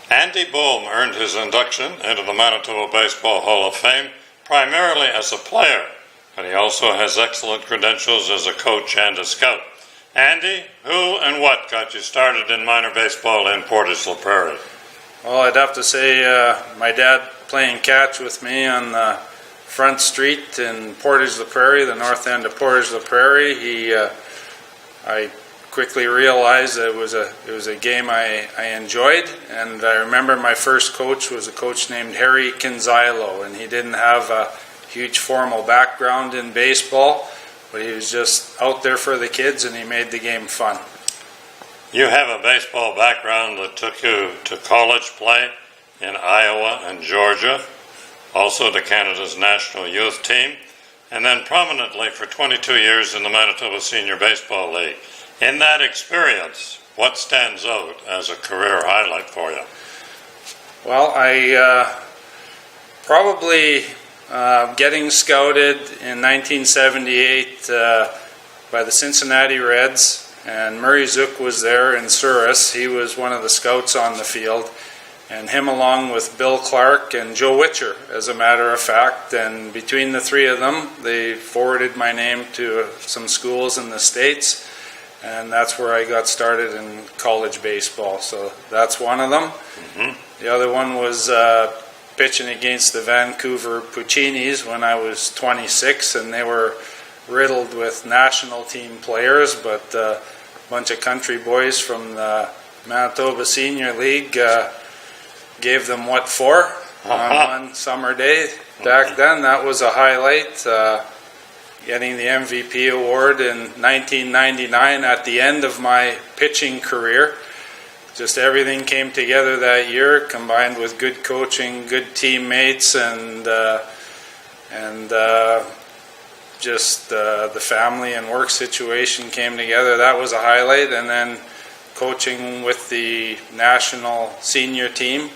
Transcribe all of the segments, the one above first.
Andy Boehm earned his induction into the Manitoba Baseball Hall of Fame primarily as a player, but he also has excellent credentials as a coach and a scout. Andy, who and what got you started in minor baseball in Portage-la Prairie? Well, I'd have to say my dad playing catch with me on the front street in Portage-la Prairie, the north end of Portage-la Prairie. I quickly realized that it was a game I enjoyed, and I remember my first coach was a coach named Harry Kinzilo, and he didn't have a huge formal background in baseball, but he was just out there for the kids, and he made the game fun. You have a baseball background that took you to college play in Iowa and Georgia, also to Canada's national youth team, and then prominently for 22 years in the Manitoba Senior Baseball League. In that experience, what stands out as a career highlight for you? Well, I probably getting scouted in 1978 by the Cincinnati Reds, and Murray Zook was there in Souris. He was one of the scouts on the field, and him along with Bill Clark and Joe Witcher, as a matter of fact. And between the three of them, they forwarded my name to some schools in the States, and that's where I got started in college baseball. So that's one of them. Mm-hmm. The other one was pitching against the Vancouver Puccinis when I was 26, and they were riddled with national team players, but a bunch of country boys from the Manitoba Senior League gave them what for on one summer day. Back then, that was a highlight. Getting the MVP award in 1999 at the end of my pitching career. Just everything came together that year, combined with good coaching, good teammates, and just the family and work situation came together. That was a highlight. And then coaching with the national senior team,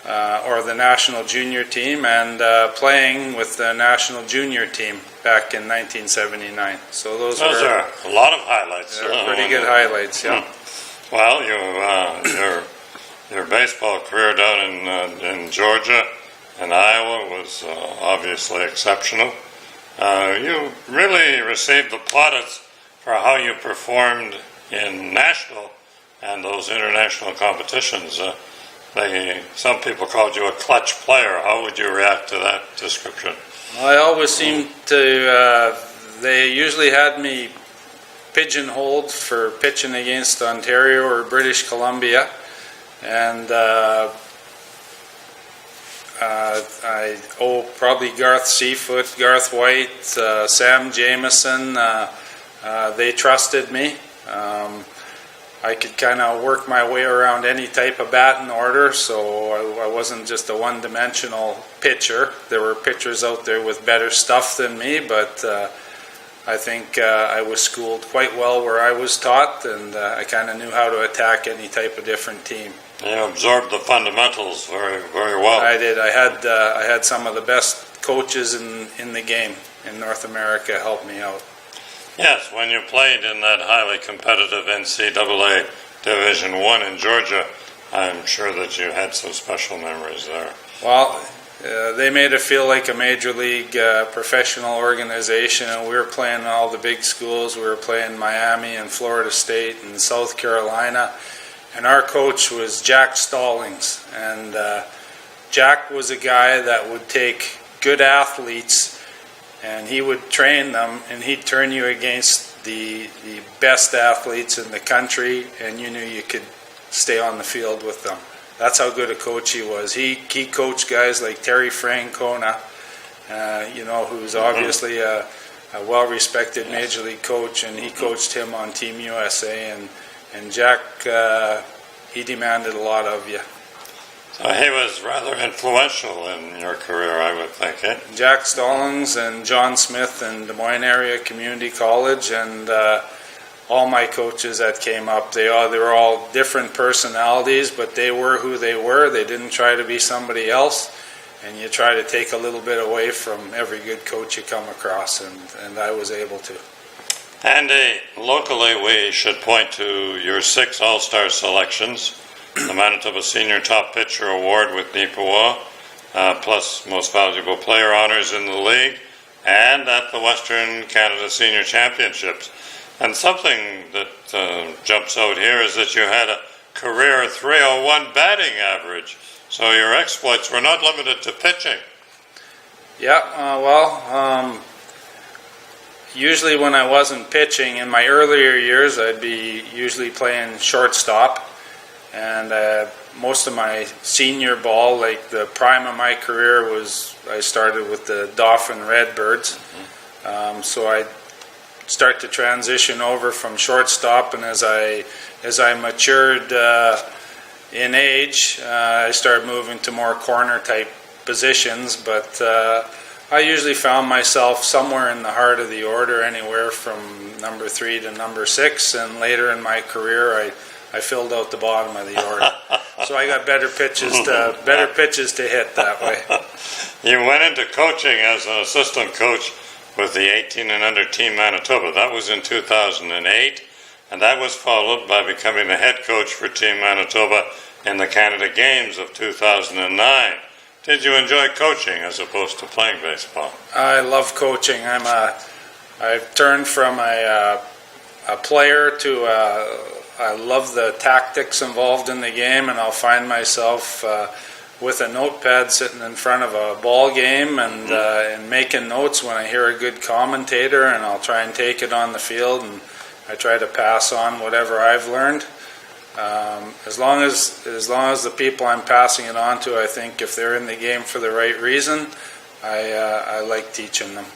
or the national junior team, and playing with the national junior team back in 1979. So those are a lot of highlights. Pretty good highlights, yeah. Well, your baseball career down in Georgia and Iowa was obviously exceptional. You really received the plaudits for how you performed in national and those international competitions. Some people called you a clutch player. How would you react to that description? Well, I always seemed to, they usually had me pigeonholed for pitching against Ontario or British Columbia. And I owe probably Garth Seafoot, Garth White, Sam Jameson. They trusted me. I could kind of work my way around any type of batting order, so I wasn't just a one-dimensional pitcher. There were pitchers out there with better stuff than me, but I think I was schooled quite well where I was taught, and I kind of knew how to attack any type of different team. You absorbed the fundamentals very, very well. I did. I had some of the best coaches in the game in North America help me out. Yes, when you played in that highly competitive NCAA Division I in Georgia, I'm sure that you had some special memories there. Well, they made it feel like a major league professional organization, and we were playing all the big schools. We were playing Miami and Florida State and South Carolina, and our coach was Jack Stallings. And Jack was a guy that would take good athletes and he would train them, and he'd turn you against the best athletes in the country, and you knew you could stay on the field with them. That's how good a coach he was. He coached guys like Terry Francona, who's obviously a well-respected major league coach, and he coached him on Team USA, and Jack, he demanded a lot of you. So he was rather influential in your career, I would think, eh? Jack Stallings and John Smith in Des Moines Area Community College, and all my coaches that came up, they were all different personalities, but they were who they were. They didn't try to be somebody else, and you try to take a little bit away from every good coach you come across, and I was able to. Andy, locally we should point to your 6 All-Star selections the Manitoba Senior Top Pitcher Award with Nipawa, plus Most Valuable Player honors in the league, and at the Western Canada Senior Championships. And something that jumps out here is that you had a career .301 batting average, so your exploits were not limited to pitching. Yeah, usually when I wasn't pitching, in my earlier years, I'd be usually playing shortstop. And most of my senior ball, like the prime of my career, I started with the Dauphin Redbirds. So I start to transition over from shortstop, and as I matured in age, I started moving to more corner type positions. But I usually found myself somewhere in the heart of the order, anywhere from number 3 to number 6, and later in my career I filled out the bottom of the order. So I got better pitches to hit that way. You went into coaching as an assistant coach with the 18 and under Team Manitoba. That was in 2008, and that was followed by becoming the head coach for Team Manitoba in the Canada Games of 2009. Did you enjoy coaching as opposed to playing baseball? I love coaching. I've turned from a player to I love the tactics involved in the game, and I'll find myself with a notepad sitting in front of a ball game and making notes when I hear a good commentator, and I'll try and take it on the field, and I try to pass on whatever I've learned. As long as the people I'm passing it on to, I think if they're in the game for the right reason, I like teaching them.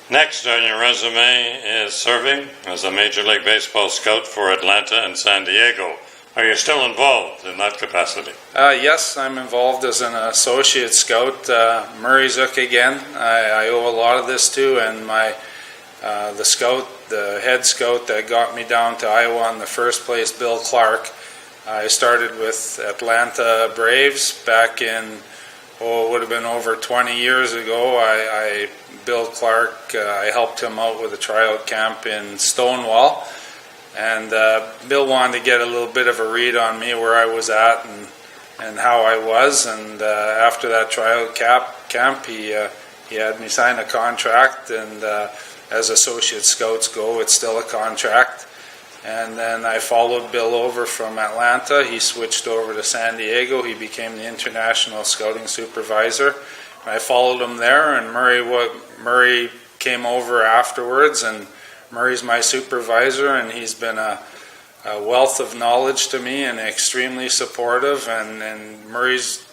Next on your resume is serving as a Major League Baseball scout for Atlanta and San Diego. Are you still involved in that capacity? Yes, I'm involved as an associate scout. Murray Zook again, I owe a lot of this to, and the head scout that got me down to Iowa in the first place, Bill Clark. I started with Atlanta Braves back in, it would have been over 20 years ago. Bill Clark, I helped him out with a tryout camp in Stonewall, and Bill wanted to get a little bit of a read on me, where I was at and how I was, and after that tryout camp, he had me sign a contract, and as associate scouts go, it's still a contract. And then I followed Bill over from Atlanta. He switched over to San Diego. He became the international scouting supervisor. I followed him there, and Murray came over afterwards, and Murray's my supervisor, and he's been a wealth of knowledge to me and extremely supportive, and Murray's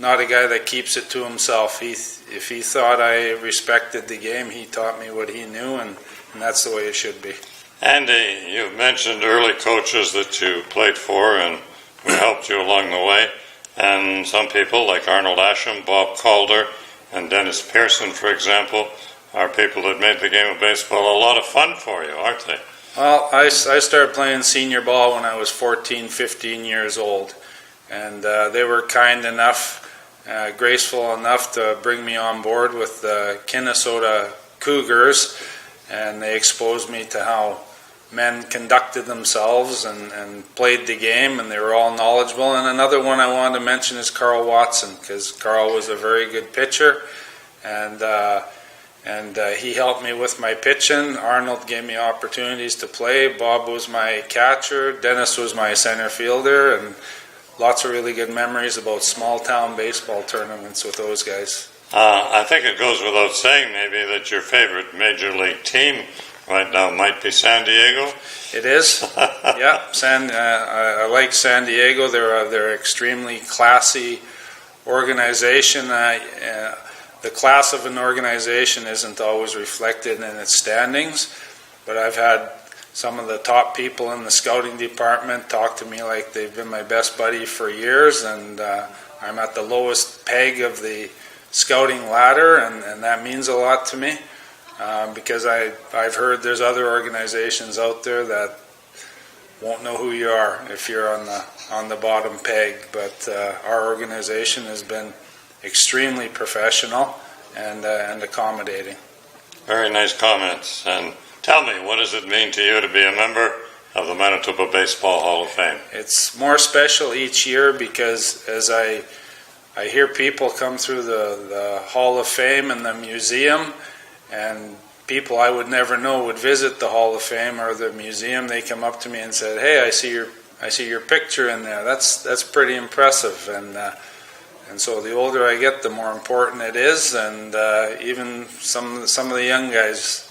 not a guy that keeps it to himself. If he thought I respected the game, he taught me what he knew, and that's the way it should be. Andy, you've mentioned early coaches that you played for and who helped you along the way. And some people, like Arnold Asham, Bob Calder, and Dennis Pearson, for example, are people that made the game of baseball a lot of fun for you, aren't they? Well, I started playing senior ball when I was 14, 15 years old. And they were kind enough, graceful enough to bring me on board with the Minnesota Cougars. And they exposed me to how men conducted themselves and played the game, and they were all knowledgeable. And another one I wanted to mention is Carl Watson, because Carl was a very good pitcher, and he helped me with my pitching. Arnold gave me opportunities to play. Bob was my catcher. Dennis was my center fielder, and lots of really good memories about small-town baseball tournaments with those guys. I think it goes without saying maybe that your favorite Major League team right now might be San Diego. It is. Yeah, I like San Diego. They're an extremely classy organization. The class of an organization isn't always reflected in its standings, but I've had some of the top people in the scouting department talk to me like they've been my best buddy for years, and I'm at the lowest peg of the scouting ladder, and that means a lot to me, because I've heard there's other organizations out there that won't know who you are if you're on the bottom peg, but our organization has been extremely professional and accommodating. Very nice comments. And tell me, what does it mean to you to be a member of the Manitoba Baseball Hall of Fame? It's more special each year because as I hear people come through the Hall of Fame and the museum, and people I would never know would visit the Hall of Fame or the museum. They come up to me and said, "Hey, I see your picture in there. That's pretty impressive." And so the older I get, the more important it is, and even some of the young guys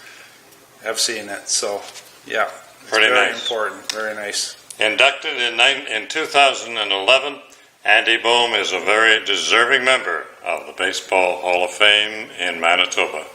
have seen it. So yeah, it's Pretty very nice. important. Very nice. Inducted in 2011, Andy Boehm is a very deserving member of the Baseball Hall of Fame in Manitoba.